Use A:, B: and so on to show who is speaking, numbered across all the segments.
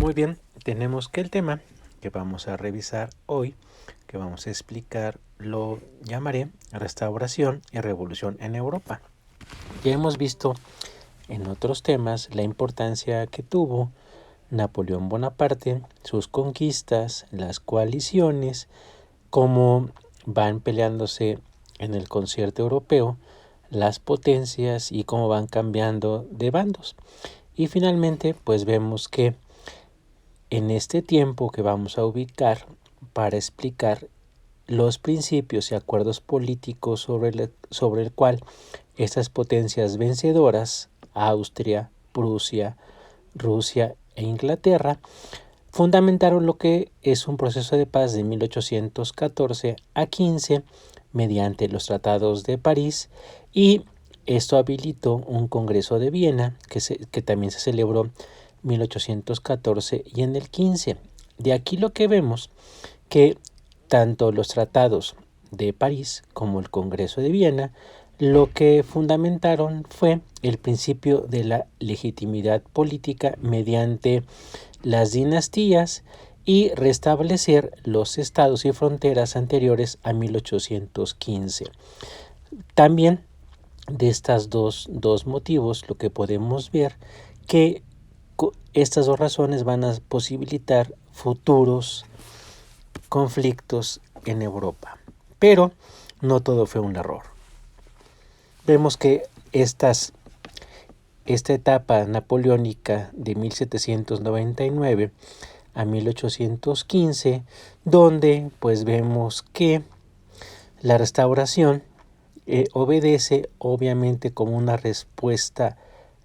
A: Muy bien, tenemos que el tema que vamos a revisar hoy, que vamos a explicar, lo llamaré Restauración y Revolución en Europa. Ya hemos visto en otros temas la importancia que tuvo Napoleón Bonaparte, sus conquistas, las coaliciones, cómo van peleándose en el concierto europeo las potencias y cómo van cambiando de bandos. Y finalmente, pues vemos que en este tiempo que vamos a ubicar para explicar los principios y acuerdos políticos sobre el cual estas potencias vencedoras, Austria, Prusia, Rusia e Inglaterra, fundamentaron lo que es un proceso de paz de 1814 a 15 mediante los tratados de París, y esto habilitó un Congreso de Viena que también se celebró en 1814 y en el 15. De aquí lo que vemos que tanto los tratados de París como el Congreso de Viena lo que fundamentaron fue el principio de la legitimidad política mediante las dinastías y restablecer los estados y fronteras anteriores a 1815. También de estos dos motivos lo que podemos ver que estas dos razones van a posibilitar futuros conflictos en Europa. Pero no todo fue un error. Vemos que esta etapa napoleónica de 1799 a 1815, donde pues vemos que la restauración obedece obviamente como una respuesta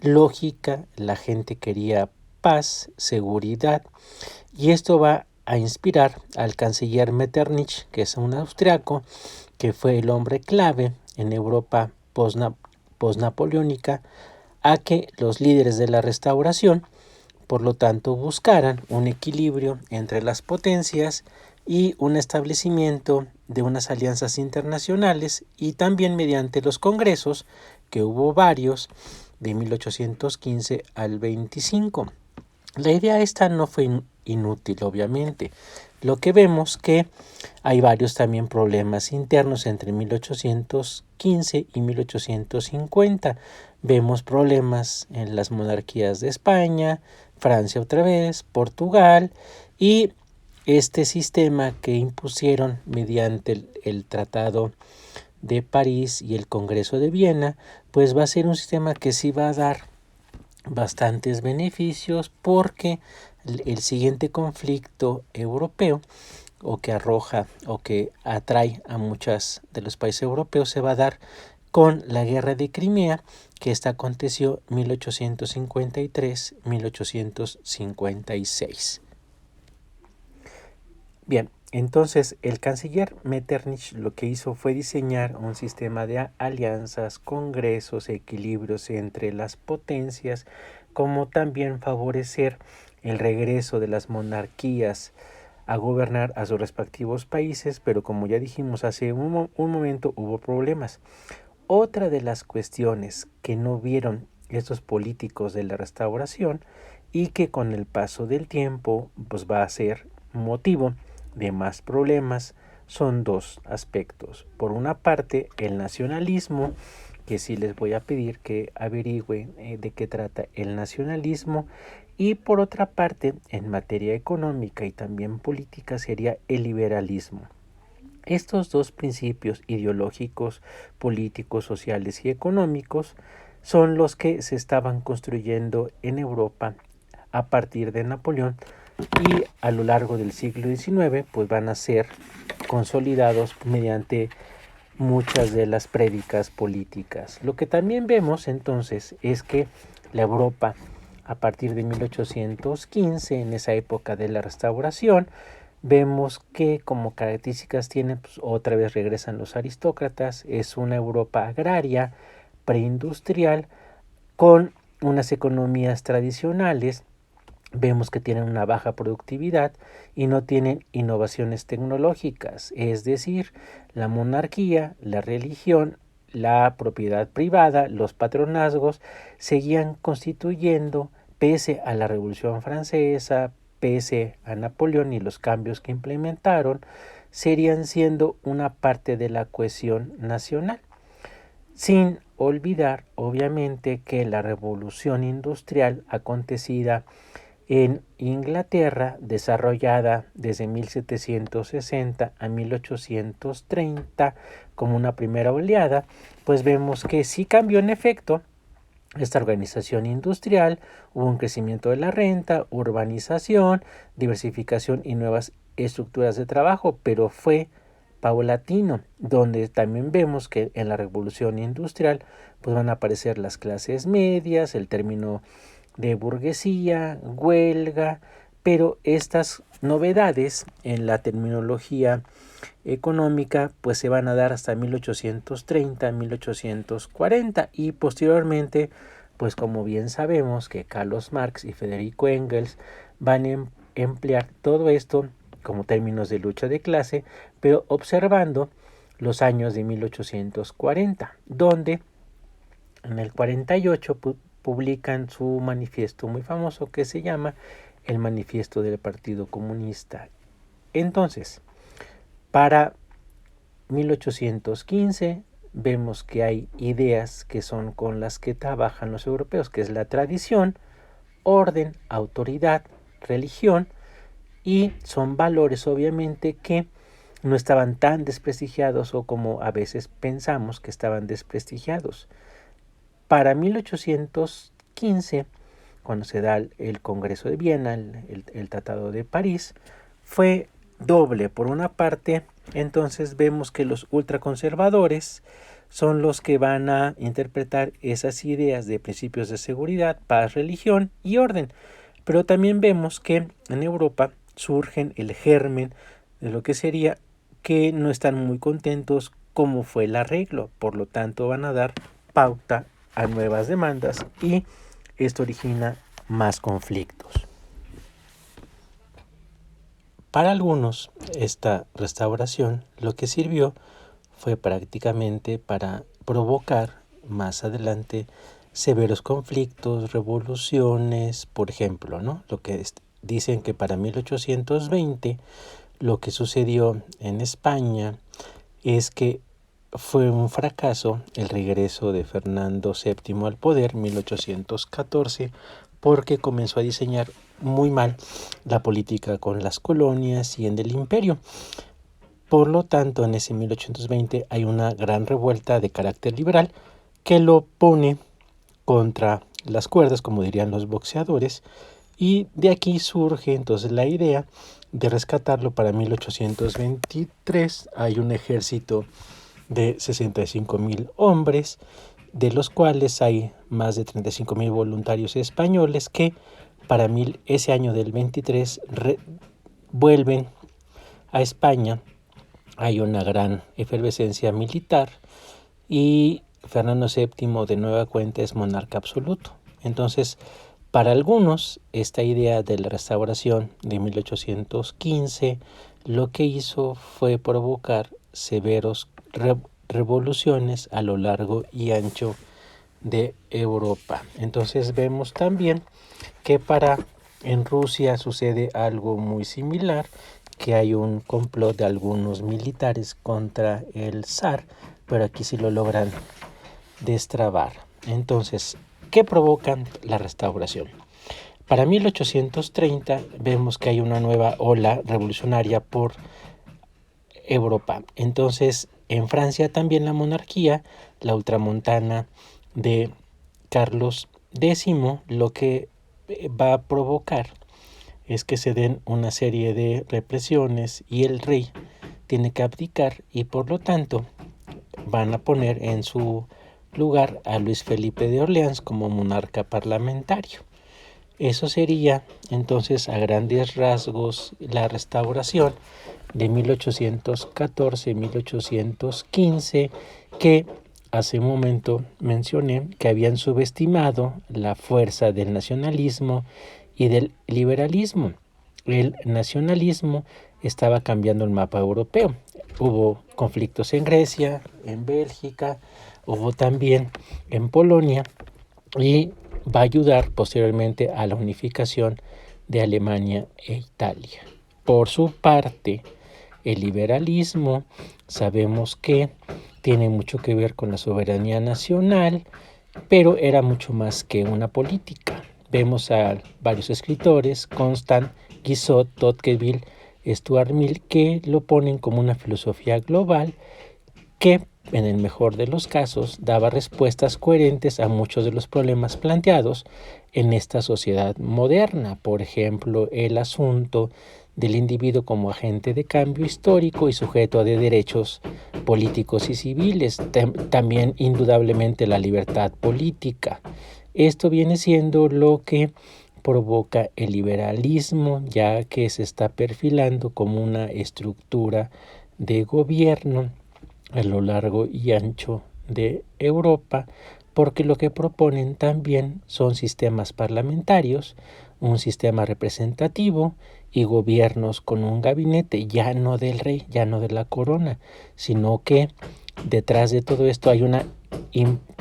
A: lógica. La gente quería paz, seguridad, y esto va a inspirar al canciller Metternich, que es un austriaco, que fue el hombre clave en Europa posnapoleónica, a que los líderes de la restauración, por lo tanto, buscaran un equilibrio entre las potencias y un establecimiento de unas alianzas internacionales, y también mediante los congresos, que hubo varios, de 1815 al 25. La idea esta no fue inútil, obviamente. Lo que vemos que hay varios también problemas internos entre 1815 y 1850. Vemos problemas en las monarquías de España, Francia otra vez, Portugal, y este sistema que impusieron mediante el Tratado de París y el Congreso de Viena, pues va a ser un sistema que sí va a dar bastantes beneficios, porque el siguiente conflicto europeo, o que arroja o que atrae a muchos de los países europeos, se va a dar con la guerra de Crimea, que esta aconteció 1853-1856. Bien, entonces el canciller Metternich lo que hizo fue diseñar un sistema de alianzas, congresos, equilibrios entre las potencias, como también favorecer el regreso de las monarquías a gobernar a sus respectivos países, pero como ya dijimos hace un momento, hubo problemas. Otra de las cuestiones que no vieron estos políticos de la restauración, y que con el paso del tiempo pues va a ser motivo de más problemas, son dos aspectos. Por una parte, el nacionalismo, que sí les voy a pedir que averigüen de qué trata el nacionalismo, y por otra parte, en materia económica y también política, sería el liberalismo. Estos dos principios ideológicos, políticos, sociales y económicos son los que se estaban construyendo en Europa a partir de Napoleón, y a lo largo del siglo XIX pues van a ser consolidados mediante muchas de las prédicas políticas. Lo que también vemos entonces es que la Europa a partir de 1815, en esa época de la restauración, vemos que como características tiene, pues otra vez regresan los aristócratas, es una Europa agraria, preindustrial, con unas economías tradicionales. Vemos que tienen una baja productividad y no tienen innovaciones tecnológicas, es decir, la monarquía, la religión, la propiedad privada, los patronazgos seguían constituyendo, pese a la Revolución Francesa, pese a Napoleón y los cambios que implementaron, seguirían siendo una parte de la cohesión nacional. Sin olvidar, obviamente, que la revolución industrial acontecida en Inglaterra, desarrollada desde 1760 a 1830 como una primera oleada, pues vemos que sí cambió en efecto esta organización industrial, hubo un crecimiento de la renta, urbanización, diversificación y nuevas estructuras de trabajo, pero fue paulatino, donde también vemos que en la revolución industrial pues van a aparecer las clases medias, el término de burguesía, huelga, pero estas novedades en la terminología económica pues se van a dar hasta 1830, 1840 y posteriormente pues como bien sabemos que Carlos Marx y Federico Engels van a emplear todo esto como términos de lucha de clase, pero observando los años de 1840, donde en el 48 publican su manifiesto muy famoso que se llama el Manifiesto del Partido Comunista. Entonces, para 1815 vemos que hay ideas que son con las que trabajan los europeos, que es la tradición, orden, autoridad, religión, y son valores obviamente que no estaban tan desprestigiados o como a veces pensamos que estaban desprestigiados. Para 1815, cuando se da el Congreso de Viena, el Tratado de París, fue doble. Por una parte, entonces vemos que los ultraconservadores son los que van a interpretar esas ideas de principios de seguridad, paz, religión y orden. Pero también vemos que en Europa surgen el germen de lo que sería que no están muy contentos como fue el arreglo, por lo tanto van a dar pauta a nuevas demandas y esto origina más conflictos. Para algunos, esta restauración lo que sirvió fue prácticamente para provocar más adelante severos conflictos, revoluciones, por ejemplo, ¿no? Lo que dicen que para 1820 lo que sucedió en España es que fue un fracaso el regreso de Fernando VII al poder, 1814, porque comenzó a diseñar muy mal la política con las colonias y en el imperio. Por lo tanto, en ese 1820 hay una gran revuelta de carácter liberal que lo pone contra las cuerdas, como dirían los boxeadores, y de aquí surge entonces la idea de rescatarlo para 1823. Hay un ejército de 65,000 hombres, de los cuales hay más de 35,000 voluntarios españoles que para ese año del 23 vuelven a España. Hay una gran efervescencia militar y Fernando VII de nueva cuenta es monarca absoluto. Entonces, para algunos, esta idea de la restauración de 1815 lo que hizo fue provocar severos revoluciones a lo largo y ancho de Europa. Entonces vemos también que en Rusia sucede algo muy similar, que hay un complot de algunos militares contra el zar, pero aquí sí lo logran destrabar. Entonces, ¿qué provoca la restauración? Para 1830 vemos que hay una nueva ola revolucionaria por Europa. Entonces, en Francia también la monarquía, la ultramontana de Carlos X, lo que va a provocar es que se den una serie de represiones y el rey tiene que abdicar y por lo tanto van a poner en su lugar a Luis Felipe de Orleans como monarca parlamentario. Eso sería entonces a grandes rasgos la restauración de 1814-1815, que hace un momento mencioné que habían subestimado la fuerza del nacionalismo y del liberalismo. El nacionalismo estaba cambiando el mapa europeo. Hubo conflictos en Grecia, en Bélgica, hubo también en Polonia y va a ayudar posteriormente a la unificación de Alemania e Italia. Por su parte, el liberalismo sabemos que tiene mucho que ver con la soberanía nacional, pero era mucho más que una política. Vemos a varios escritores, Constant, Guizot, Tocqueville, Stuart Mill, que lo ponen como una filosofía global que, en el mejor de los casos, daba respuestas coherentes a muchos de los problemas planteados en esta sociedad moderna. Por ejemplo, el asunto del individuo como agente de cambio histórico y sujeto de derechos políticos y civiles. También, indudablemente, la libertad política. Esto viene siendo lo que provoca el liberalismo, ya que se está perfilando como una estructura de gobierno a lo largo y ancho de Europa, porque lo que proponen también son sistemas parlamentarios, un sistema representativo y gobiernos con un gabinete, ya no del rey, ya no de la corona, sino que detrás de todo esto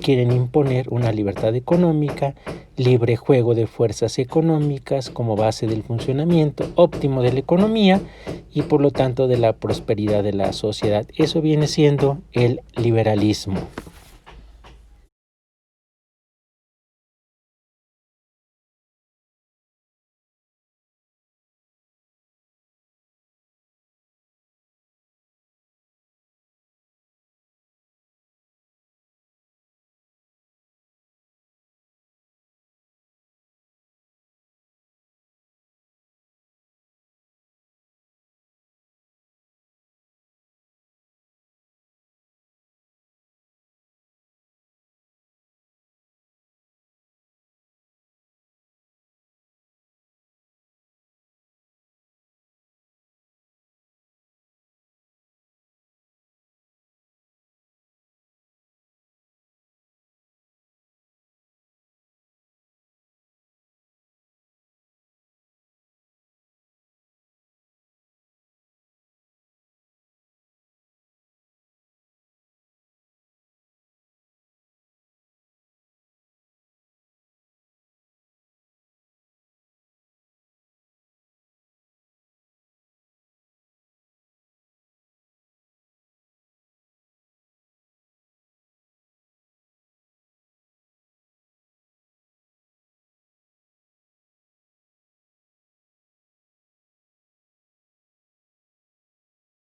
A: quieren imponer una libertad económica, libre juego de fuerzas económicas como base del funcionamiento óptimo de la economía y por lo tanto de la prosperidad de la sociedad. Eso viene siendo el liberalismo.